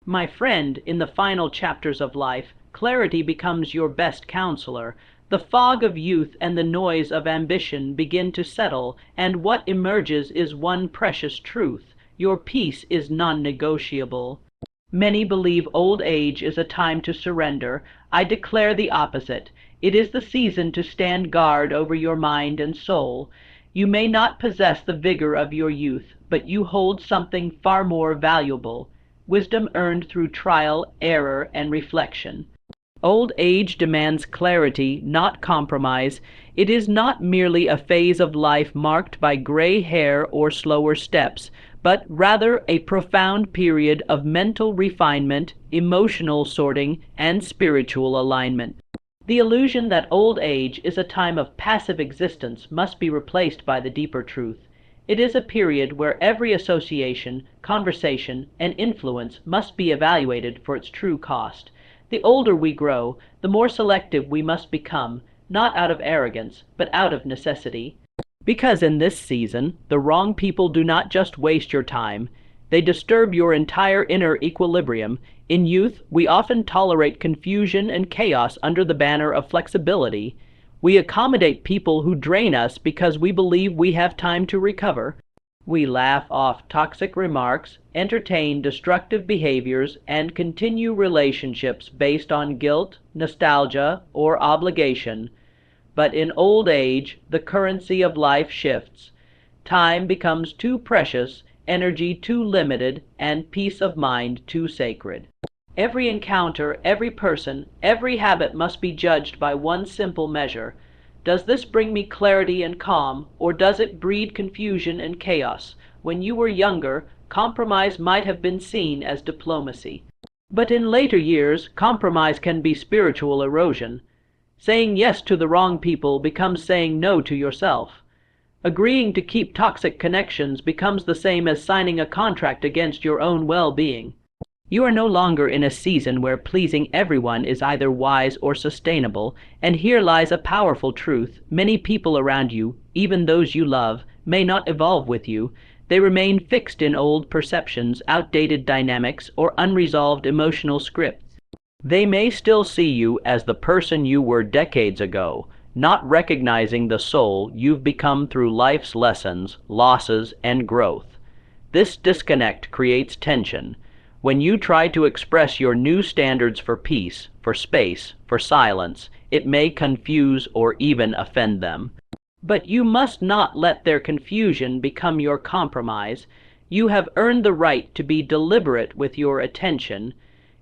My friend, in the final chapters of life, clarity becomes your best counselor. The fog of youth and the noise of ambition begin to settle, and what emerges is one precious truth: your peace is non-negotiable. Many believe old age is a time to surrender. I declare the opposite. It is the season to stand guard over your mind and soul. You may not possess the vigor of your youth, but you hold something far more valuable: wisdom earned through trial, error, and reflection. Old age demands clarity, not compromise. It is not merely a phase of life marked by gray hair or slower steps, but rather a profound period of mental refinement, emotional sorting, and spiritual alignment. The illusion that old age is a time of passive existence must be replaced by the deeper truth. It is a period where every association, conversation, and influence must be evaluated for its true cost. The older we grow, the more selective we must become, not out of arrogance, but out of necessity. Because in this season, the wrong people do not just waste your time, they disturb your entire inner equilibrium. In youth, we often tolerate confusion and chaos under the banner of flexibility. We accommodate people who drain us because we believe we have time to recover. We laugh off toxic remarks, entertain destructive behaviors, and continue relationships based on guilt, nostalgia, or obligation. But in old age, the currency of life shifts. Time becomes too precious, energy too limited, and peace of mind too sacred. Every encounter, every person, every habit must be judged by one simple measure. Does this bring me clarity and calm, or does it breed confusion and chaos? When you were younger, compromise might have been seen as diplomacy. But in later years, compromise can be spiritual erosion. Saying yes to the wrong people becomes saying no to yourself. Agreeing to keep toxic connections becomes the same as signing a contract against your own well-being. You are no longer in a season where pleasing everyone is either wise or sustainable, and here lies a powerful truth. Many people around you, even those you love, may not evolve with you. They remain fixed in old perceptions, outdated dynamics, or unresolved emotional scripts. They may still see you as the person you were decades ago, not recognizing the soul you've become through life's lessons, losses, and growth. This disconnect creates tension. When you try to express your new standards for peace, for space, for silence, it may confuse or even offend them. But you must not let their confusion become your compromise. You have earned the right to be deliberate with your attention.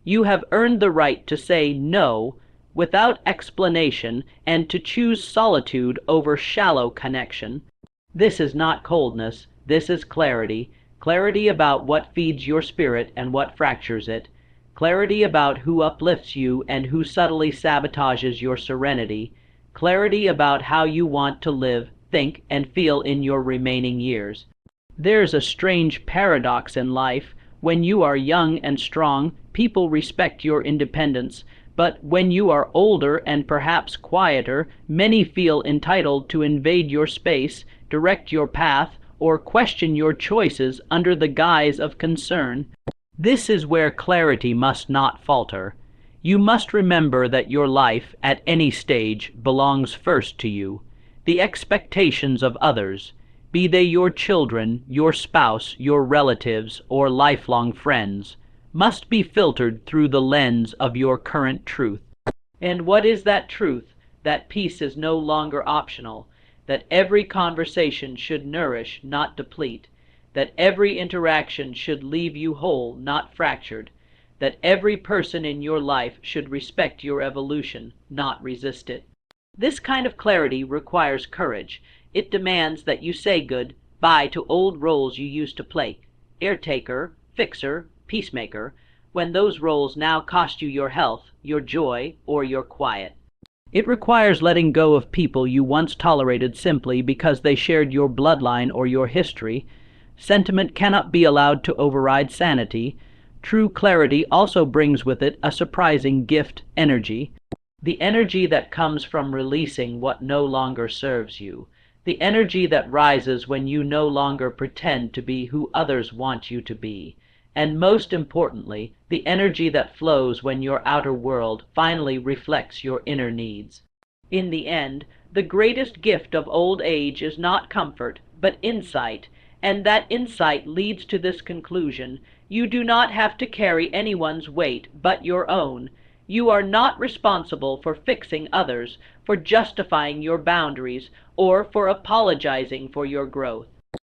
You have earned the right to say no without explanation and to choose solitude over shallow connection. This is not coldness, this is clarity. Clarity about what feeds your spirit and what fractures it. Clarity about who uplifts you and who subtly sabotages your serenity. Clarity about how you want to live, think, and feel in your remaining years. There's a strange paradox in life. When you are young and strong, people respect your independence. But when you are older and perhaps quieter, many feel entitled to invade your space, direct your path, or question your choices under the guise of concern. This is where clarity must not falter. You must remember that your life, at any stage, belongs first to you. The expectations of others, be they your children, your spouse, your relatives, or lifelong friends, must be filtered through the lens of your current truth. And what is that truth? That peace is no longer optional, that every conversation should nourish, not deplete, that every interaction should leave you whole, not fractured, that every person in your life should respect your evolution, not resist it. This kind of clarity requires courage. It demands that you say goodbye to old roles you used to play: caretaker, fixer, peacemaker, when those roles now cost you your health, your joy, or your quiet. It requires letting go of people you once tolerated simply because they shared your bloodline or your history. Sentiment cannot be allowed to override sanity. True clarity also brings with it a surprising gift: energy. The energy that comes from releasing what no longer serves you. The energy that rises when you no longer pretend to be who others want you to be. And most importantly, the energy that flows when your outer world finally reflects your inner needs. In the end, the greatest gift of old age is not comfort, but insight, and that insight leads to this conclusion: you do not have to carry anyone's weight but your own. You are not responsible for fixing others, for justifying your boundaries, or for apologizing for your growth.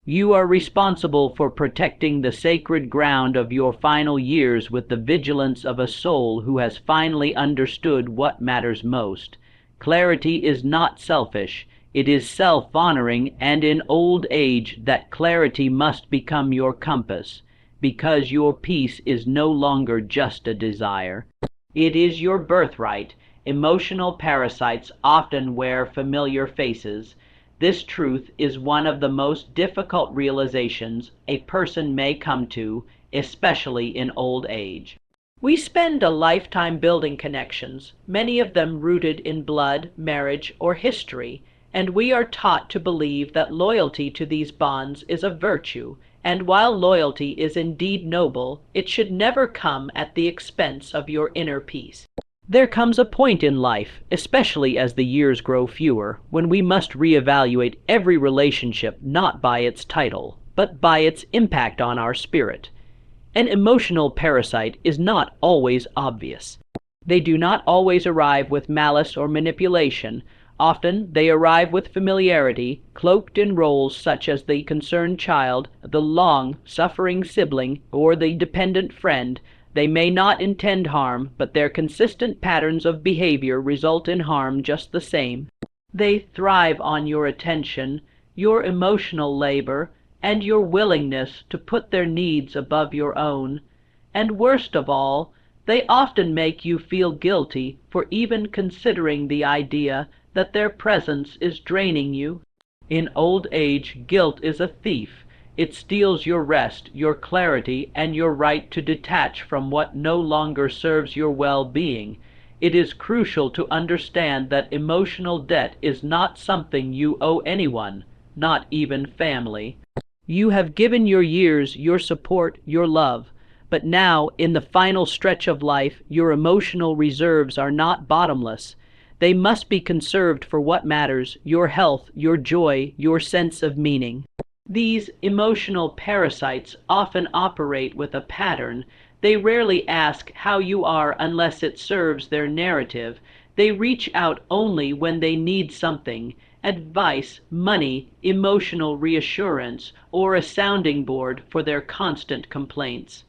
You are responsible for protecting the sacred ground of your final years with the vigilance of a soul who has finally understood what matters most. Clarity is not selfish, it is self-honoring, and in old age that clarity must become your compass, because your peace is no longer just a desire. It is your birthright. Emotional parasites often wear familiar faces. This truth is one of the most difficult realizations a person may come to, especially in old age. We spend a lifetime building connections, many of them rooted in blood, marriage, or history, and we are taught to believe that loyalty to these bonds is a virtue, and while loyalty is indeed noble, it should never come at the expense of your inner peace. There comes a point in life, especially as the years grow fewer, when we must reevaluate every relationship not by its title, but by its impact on our spirit. An emotional parasite is not always obvious. They do not always arrive with malice or manipulation. Often they arrive with familiarity, cloaked in roles such as the concerned child, the long-suffering sibling, or the dependent friend. They may not intend harm, but their consistent patterns of behavior result in harm just the same. They thrive on your attention, your emotional labor, and your willingness to put their needs above your own. And worst of all, they often make you feel guilty for even considering the idea that their presence is draining you. In old age, guilt is a thief. It steals your rest, your clarity, and your right to detach from what no longer serves your well-being. It is crucial to understand that emotional debt is not something you owe anyone, not even family. You have given your years, your support, your love, but now, in the final stretch of life, your emotional reserves are not bottomless. They must be conserved for what matters: your health, your joy, your sense of meaning. These emotional parasites often operate with a pattern. They rarely ask how you are unless it serves their narrative. They reach out only when they need something: advice, money, emotional reassurance, or a sounding board for their constant complaints.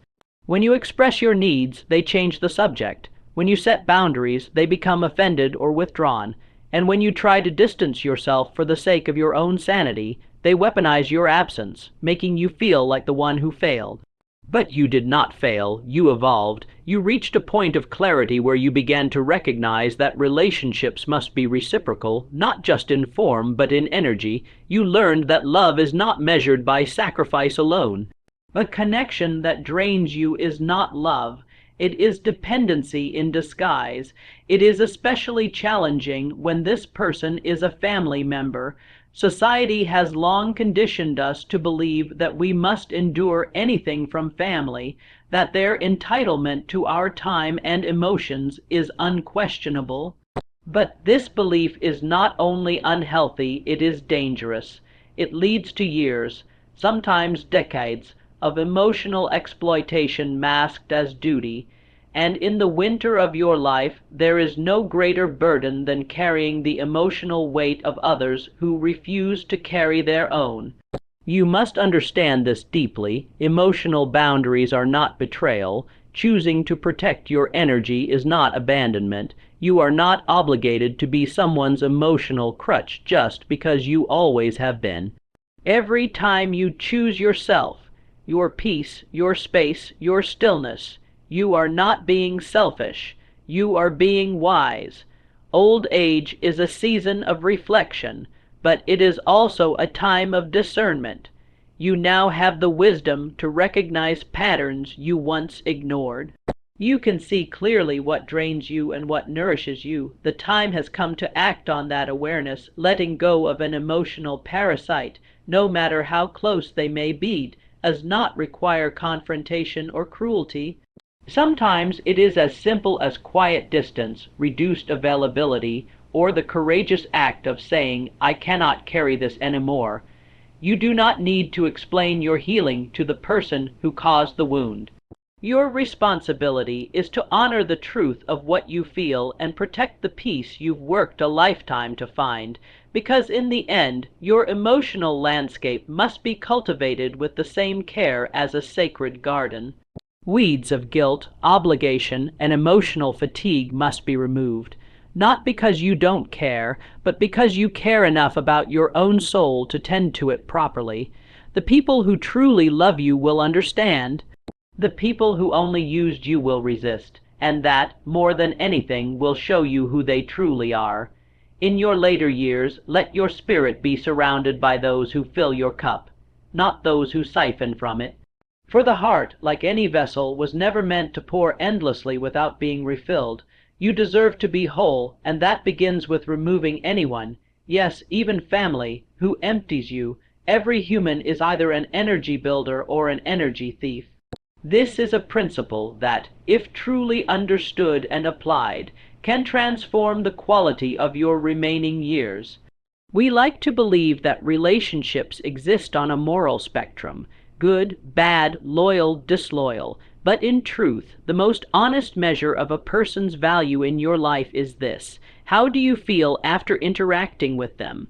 When you express your needs, they change the subject. When you set boundaries, they become offended or withdrawn. And when you try to distance yourself for the sake of your own sanity, they weaponize your absence, making you feel like the one who failed. But you did not fail. You evolved. You reached a point of clarity where you began to recognize that relationships must be reciprocal, not just in form, but in energy. You learned that love is not measured by sacrifice alone. A connection that drains you is not love. It is dependency in disguise. It is especially challenging when this person is a family member. Society has long conditioned us to believe that we must endure anything from family, that their entitlement to our time and emotions is unquestionable. But this belief is not only unhealthy, it is dangerous. It leads to years, sometimes decades, of emotional exploitation masked as duty, and in the winter of your life there is no greater burden than carrying the emotional weight of others who refuse to carry their own. You must understand this deeply. Emotional boundaries are not betrayal. Choosing to protect your energy is not abandonment. You are not obligated to be someone's emotional crutch just because you always have been. Every time you choose yourself, your peace, your space, your stillness, you are not being selfish. You are being wise. Old age is a season of reflection, but it is also a time of discernment. You now have the wisdom to recognize patterns you once ignored. You can see clearly what drains you and what nourishes you. The time has come to act on that awareness. Letting go of an emotional parasite, no matter how close they may be, does not require confrontation or cruelty. Sometimes it is as simple as quiet distance, reduced availability, or the courageous act of saying, "I cannot carry this anymore." You do not need to explain your healing to the person who caused the wound. Your responsibility is to honor the truth of what you feel and protect the peace you've worked a lifetime to find, because in the end, your emotional landscape must be cultivated with the same care as a sacred garden. Weeds of guilt, obligation, and emotional fatigue must be removed, not because you don't care, but because you care enough about your own soul to tend to it properly. The people who truly love you will understand. The people who only used you will resist, and that, more than anything, will show you who they truly are. In your later years, let your spirit be surrounded by those who fill your cup, not those who siphon from it. For the heart, like any vessel, was never meant to pour endlessly without being refilled. You deserve to be whole, and that begins with removing anyone, yes, even family, who empties you. Every human is either an energy builder or an energy thief. This is a principle that, if truly understood and applied, can transform the quality of your remaining years. We like to believe that relationships exist on a moral spectrum, good, bad, loyal, disloyal, but in truth, the most honest measure of a person's value in your life is this: how do you feel after interacting with them?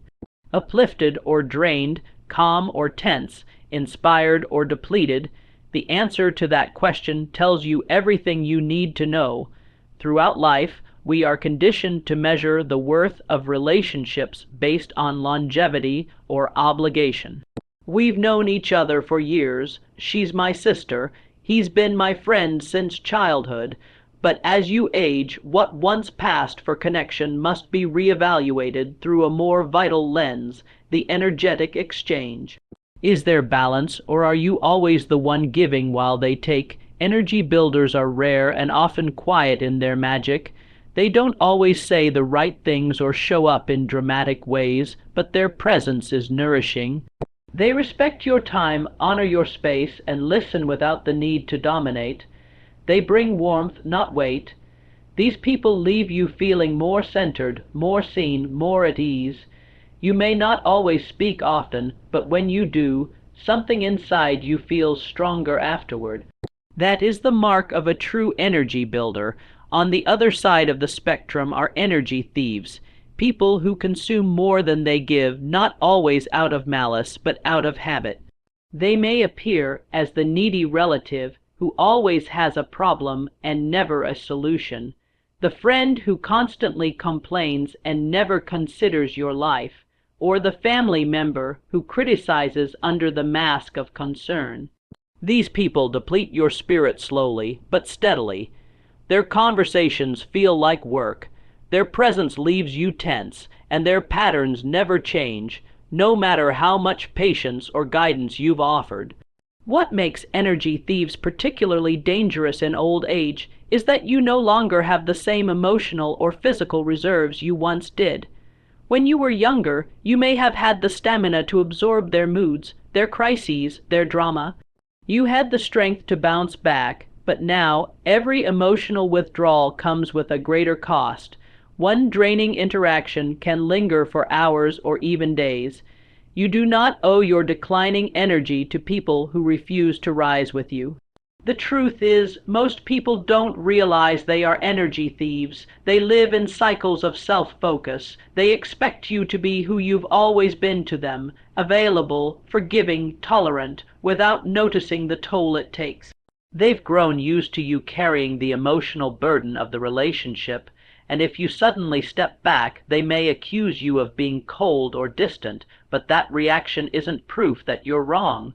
Uplifted or drained, calm or tense, inspired or depleted? The answer to that question tells you everything you need to know. Throughout life, we are conditioned to measure the worth of relationships based on longevity or obligation. We've known each other for years. She's my sister. He's been my friend since childhood. But as you age, what once passed for connection must be reevaluated through a more vital lens, the energetic exchange. Is there balance, or are you always the one giving while they take? Energy builders are rare and often quiet in their magic. They don't always say the right things or show up in dramatic ways, but their presence is nourishing. They respect your time, honor your space, and listen without the need to dominate. They bring warmth, not weight. These people leave you feeling more centered, more seen, more at ease. You may not always speak often, but when you do, something inside you feels stronger afterward. That is the mark of a true energy builder. On the other side of the spectrum are energy thieves, people who consume more than they give, not always out of malice, but out of habit. They may appear as the needy relative who always has a problem and never a solution, the friend who constantly complains and never considers your life, or the family member who criticizes under the mask of concern. These people deplete your spirit slowly, but steadily. Their conversations feel like work. Their presence leaves you tense, and their patterns never change, no matter how much patience or guidance you've offered. What makes energy thieves particularly dangerous in old age is that you no longer have the same emotional or physical reserves you once did. When you were younger, you may have had the stamina to absorb their moods, their crises, their drama. You had the strength to bounce back, but now every emotional withdrawal comes with a greater cost. One draining interaction can linger for hours or even days. You do not owe your declining energy to people who refuse to rise with you. The truth is, most people don't realize they are energy thieves. They live in cycles of self-focus. They expect you to be who you've always been to them, available, forgiving, tolerant, without noticing the toll it takes. They've grown used to you carrying the emotional burden of the relationship, and if you suddenly step back, they may accuse you of being cold or distant, but that reaction isn't proof that you're wrong.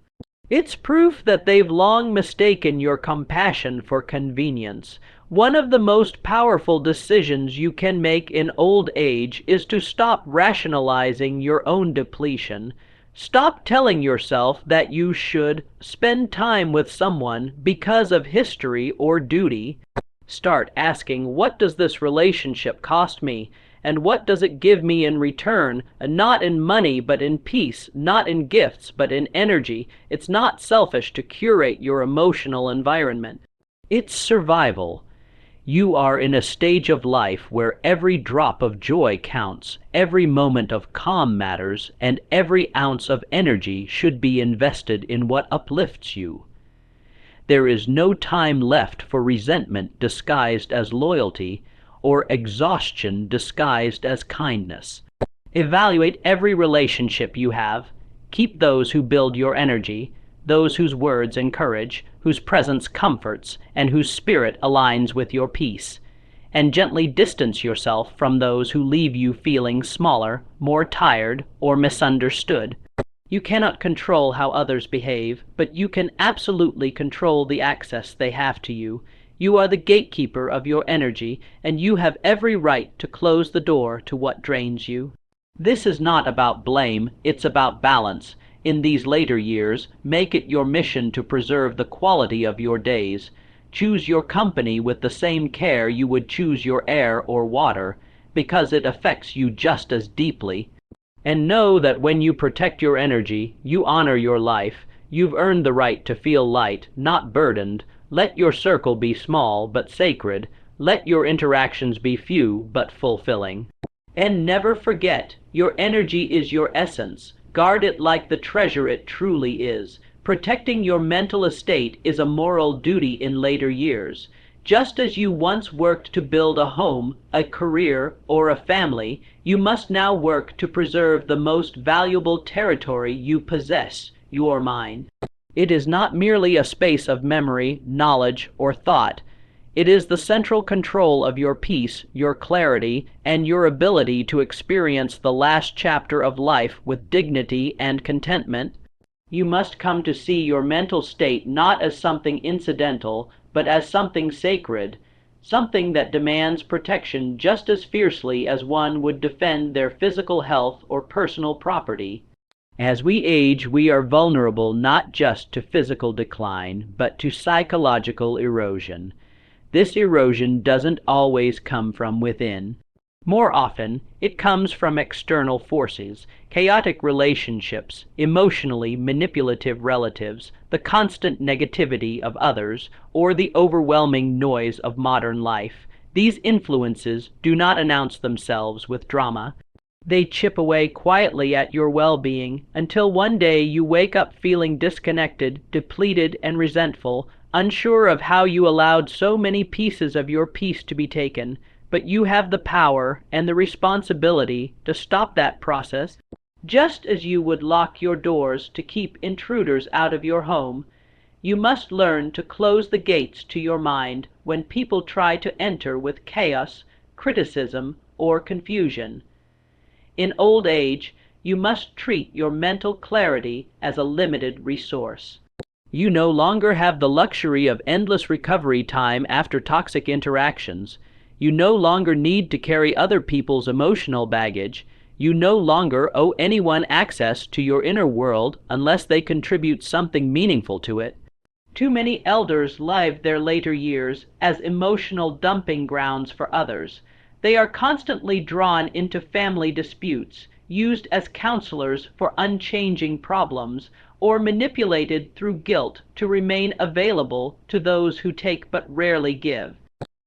It's proof that they've long mistaken your compassion for convenience. One of the most powerful decisions you can make in old age is to stop rationalizing your own depletion. Stop telling yourself that you should spend time with someone because of history or duty. Start asking, what does this relationship cost me? And what does it give me in return? Not in money, but in peace. Not in gifts, but in energy. It's not selfish to curate your emotional environment. It's survival. You are in a stage of life where every drop of joy counts, every moment of calm matters, and every ounce of energy should be invested in what uplifts you. There is no time left for resentment disguised as loyalty, or exhaustion disguised as kindness. Evaluate every relationship you have. Keep those who build your energy, those whose words encourage, whose presence comforts, and whose spirit aligns with your peace, and gently distance yourself from those who leave you feeling smaller, more tired, or misunderstood. You cannot control how others behave, but you can absolutely control the access they have to you. You are the gatekeeper of your energy, and you have every right to close the door to what drains you. This is not about blame, it's about balance. In these later years, make it your mission to preserve the quality of your days. Choose your company with the same care you would choose your air or water, because it affects you just as deeply. And know that when you protect your energy, you honor your life. You've earned the right to feel light, not burdened. Let your circle be small, but sacred. Let your interactions be few, but fulfilling. And never forget, your energy is your essence. Guard it like the treasure it truly is. Protecting your mental estate is a moral duty in later years. Just as you once worked to build a home, a career, or a family, you must now work to preserve the most valuable territory you possess, your mind. It is not merely a space of memory, knowledge, or thought. It is the central control of your peace, your clarity, and your ability to experience the last chapter of life with dignity and contentment. You must come to see your mental state not as something incidental, but as something sacred, something that demands protection just as fiercely as one would defend their physical health or personal property. As we age, we are vulnerable not just to physical decline, but to psychological erosion. This erosion doesn't always come from within. More often, it comes from external forces, chaotic relationships, emotionally manipulative relatives, the constant negativity of others, or the overwhelming noise of modern life. These influences do not announce themselves with drama. They chip away quietly at your well-being until one day you wake up feeling disconnected, depleted, and resentful, unsure of how you allowed so many pieces of your peace to be taken. But you have the power and the responsibility to stop that process. Just as you would lock your doors to keep intruders out of your home, you must learn to close the gates to your mind when people try to enter with chaos, criticism, or confusion. In old age, you must treat your mental clarity as a limited resource. You no longer have the luxury of endless recovery time after toxic interactions. You no longer need to carry other people's emotional baggage. You no longer owe anyone access to your inner world unless they contribute something meaningful to it. Too many elders live their later years as emotional dumping grounds for others. They are constantly drawn into family disputes, used as counselors for unchanging problems, or manipulated through guilt to remain available to those who take but rarely give.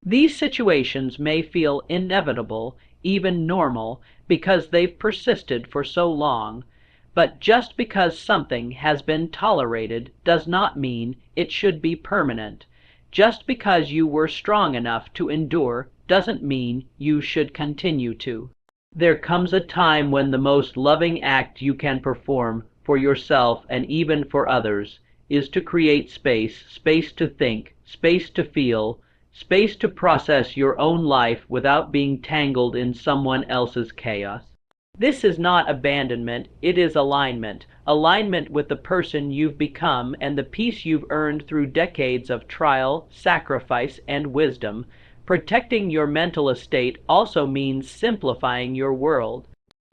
These situations may feel inevitable, even normal, because they've persisted for so long, but just because something has been tolerated does not mean it should be permanent. Just because you were strong enough to endure doesn't mean you should continue to. There comes a time when the most loving act you can perform for yourself and even for others is to create space to think, space to feel, space to process your own life without being tangled in someone else's chaos. This is not abandonment, it is alignment. Alignment with the person you've become and the peace you've earned through decades of trial, sacrifice, and wisdom. Protecting your mental estate also means simplifying your world.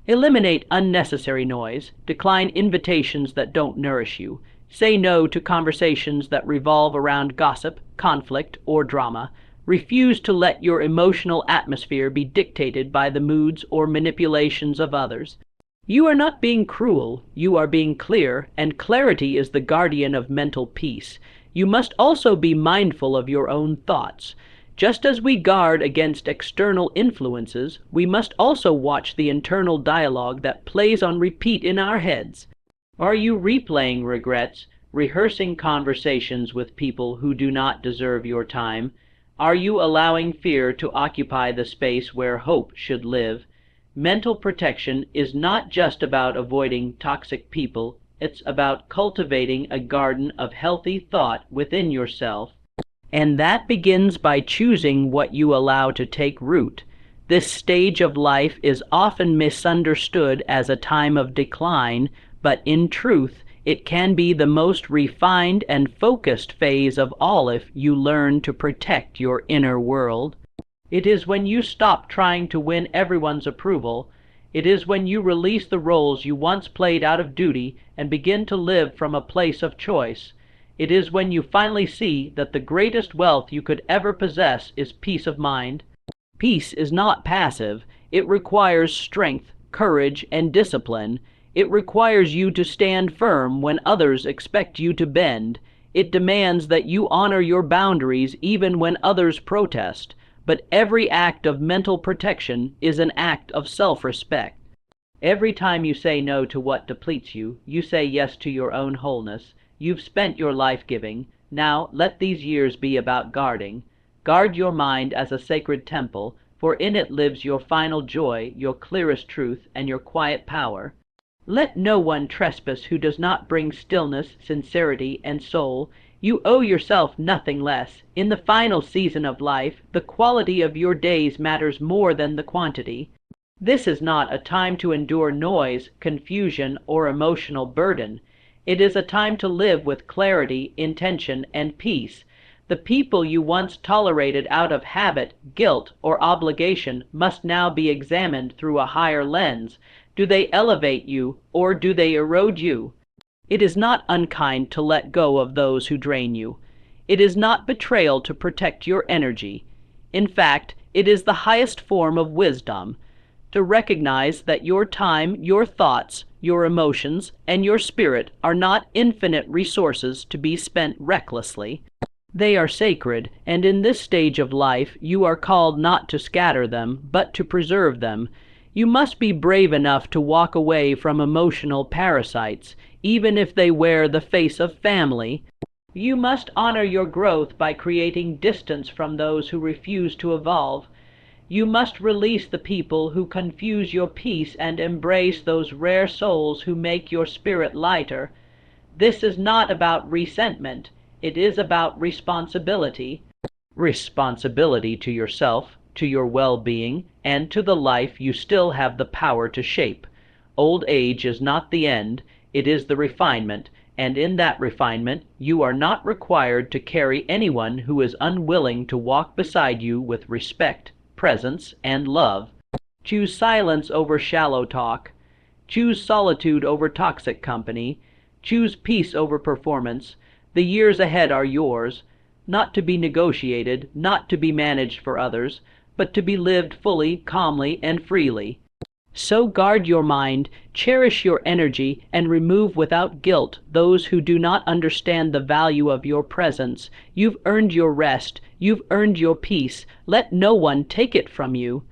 Eliminate unnecessary noise, decline invitations that don't nourish you, say no to conversations that revolve around gossip, conflict, or drama. Refuse to let your emotional atmosphere be dictated by the moods or manipulations of others. You are not being cruel, you are being clear, and clarity is the guardian of mental peace. you must also be mindful of your own thoughts. Just as we guard against external influences, we must also watch the internal dialogue that plays on repeat in our heads. Are you replaying regrets, rehearsing conversations with people who do not deserve your time? Are you allowing fear to occupy the space where hope should live? Mental protection is not just about avoiding toxic people, it's about cultivating a garden of healthy thought within yourself. And that begins by choosing what you allow to take root. This stage of life is often misunderstood as a time of decline, but in truth, it can be the most refined and focused phase of all if you learn to protect your inner world. It is when you stop trying to win everyone's approval. It is when you release the roles you once played out of duty and begin to live from a place of choice. It is when you finally see that the greatest wealth you could ever possess is peace of mind. Peace is not passive. It requires strength, courage, and discipline. It requires you to stand firm when others expect you to bend. It demands that you honor your boundaries even when others protest. But every act of mental protection is an act of self-respect. Every time you say no to what depletes you, you say yes to your own wholeness. You've spent your life giving. Now let these years be about guarding. Guard your mind as a sacred temple, for in it lives your final joy, your clearest truth, and your quiet power. Let no one trespass who does not bring stillness, sincerity, and soul. You owe yourself nothing less. In the final season of life, the quality of your days matters more than the quantity. This is not a time to endure noise, confusion, or emotional burden. It is a time to live with clarity, intention, and peace. The people you once tolerated out of habit, guilt, or obligation must now be examined through a higher lens. Do they elevate you, or do they erode you? It is not unkind to let go of those who drain you. It is not betrayal to protect your energy. In fact, it is the highest form of wisdom, to recognize that your time, your thoughts, your emotions, and your spirit are not infinite resources to be spent recklessly. They are sacred, and in this stage of life you are called not to scatter them, but to preserve them. You must be brave enough to walk away from emotional parasites, even if they wear the face of family. You must honor your growth by creating distance from those who refuse to evolve. You must release the people who confuse your peace and embrace those rare souls who make your spirit lighter. This is not about resentment. It is about responsibility. Responsibility to yourself, to your well-being, and to the life you still have the power to shape. Old age is not the end, it is the refinement, and in that refinement you are not required to carry anyone who is unwilling to walk beside you with respect, presence, and love. Choose silence over shallow talk. Choose solitude over toxic company. Choose peace over performance. The years ahead are yours, not to be negotiated, not to be managed for others, but to be lived fully, calmly, and freely. So guard your mind, cherish your energy, and remove without guilt those who do not understand the value of your presence. You've earned your rest. You've earned your peace. Let no one take it from you.